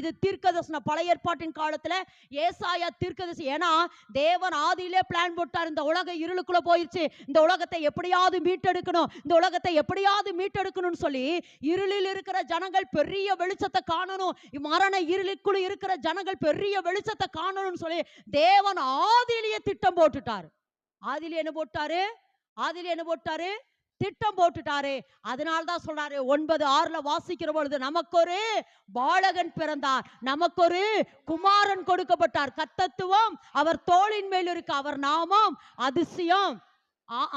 இது தீர்க்கதரிசனம் பழைய ஏற்பாட்டின் காலத்துல ஏசாயா தீர்க்கதரிசி. ஏன்னா தேவன் ஆதியிலே பிளான் போட்டார், இந்த உலக இருளுக்குள்ள போயிருச்சு, இந்த உலகத்தை எப்படியாவது மீட்டெடுக்கணும், இந்த உலகத்தை எப்படியாவது மீட்டெடுக்கணும்னு சொல்லி இருளில் இருக்கிற ஜனங்கள் பெரிய வெளிச்சத்தை காணணும், மரண இருளுக்குள்ள இருக்கிற ஜனங்கள் பெரிய வெளிச்சத்தை காணணும்னு சொல்லி தேவன் ஆதியிலேயே திட்டம் போட்டுட்டார். ஆதியிலே என்ன போட்டாரு? ஆதியிலே என்ன போட்டாரு? திட்டம் போட்டுட்டாரு. அதனால்தான் சொல்றாரு 9:6 வாசிக்கிற பொழுது, நமக்கு ஒரு பாலகன் பிறந்தார், நமக்கு ஒரு குமாரன் கொடுக்கப்பட்டார், கர்த்தத்துவம் அவர் தோளின் மேல் இருக்கு, அவர் நாமம் அதிசயம்,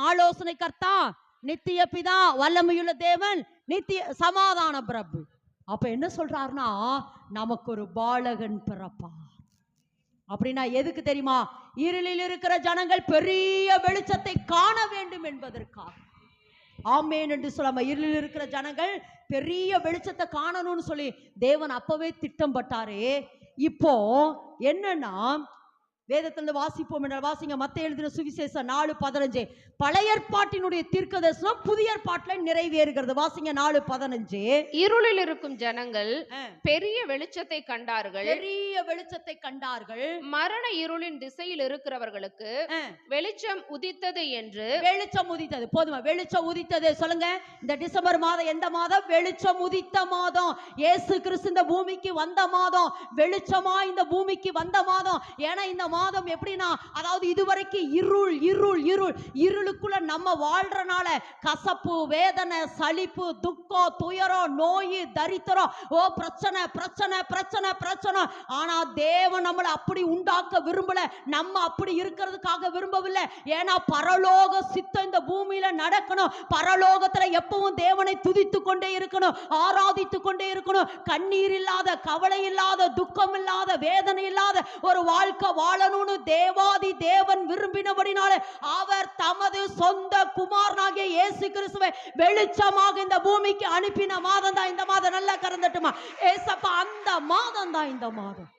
ஆலோசனை கர்த்தா, நித்திய பிதா, வல்லமையுள்ள தேவன், நித்திய சமாதான பிரபு. அப்ப என்ன சொல்றாருன்னா, நமக்கு ஒரு பாலகன் பிறப்பார். அப்படின்னா எதுக்கு தெரியுமா? இருளில் இருக்கிற ஜனங்கள் பெரிய வெளிச்சத்தை காண வேண்டும் என்பதற்காக. ஆமேன் என்று சொல்லாம, இருளில் இருக்கிற ஜனங்கள் பெரிய வெளிச்சத்தை காணணும்னு சொல்லி தேவன் அப்பவே திட்டம் பட்டாரே. இப்போ என்னன்னா வேதத்திலிருந்து வாசிப்போம் என்றால் வாசிங்க. மத்தேயு எழுதின சுவிசேஷம் 4:15. பழைய ஏற்பாட்டினுடைய தீர்க்கதரிசனம் புதிய ஏற்பாட்டில் நிறைவேறுகிறது. வாசிங்க 4:15. இருளில் இருக்கும் ஜனங்கள் பெரிய வெளிச்சத்தை கண்டார்கள், பெரிய வெளிச்சத்தை கண்டார்கள், மரண இருளின் திசையில் இருக்கிறவர்களுக்கு வெளிச்சம் உதித்தது என்று. வெளிச்சம் உதித்தது போதுமா? வெளிச்சம் உதித்தது சொல்லுங்க. இந்த டிசம்பர் மாதம் எந்த மாதம்? வெளிச்சம் உதித்த மாதம். இயேசு கிறிஸ்து இந்த பூமிக்கு வந்த மாதம், வெளிச்சமா இந்த பூமிக்கு வந்த மாதம். ஏன்னா இந்த மாதம் எப்படின்னா, அதாவது இதுவரைக்கும் இருள் இருள் இருள் இருளுக்குள்ள நம்ம வாழ்றனால கசப்பு, வேதனை, சலிப்பு, துக்கம், துயரம், நோய், தரித்திரம், பிரச்சனை பிரச்சனை பிரச்சனை பிரச்சனை. ஆனா தேவன் நம்மளை அப்படி உண்டாக்க விரும்பல, நம்ம அப்படி இருக்கிறதுக்காக விரும்பவில்லை. ஏன்னா பரலோக சித்தம் இந்த பூமியில நடக்கணும். பரலோகத்துல எப்பவும் தேவனை துதித்து கொண்டே இருக்கணும், ஆராதித்து கொண்டே இருக்கணும். கண்ணீர் இல்லாத, கவலை இல்லாத, துக்கம் இல்லாத, வேதனை இல்லாத ஒரு வாழ்க்கை வாழணும்னு தேவாதி தேவன் விரும்பினபடினாலே அவர் தமது சொந்த குமாரனாகிய இயேசு கிறிஸ்துவை வெளிச்சமாக இந்த பூமிக்கு அனுப்பின மாதம் தான் இந்த மாதம். நல்லா கறந்துட்டுமா ஏசப்பா, அந்த மாதம் தான் இந்த மாதம்.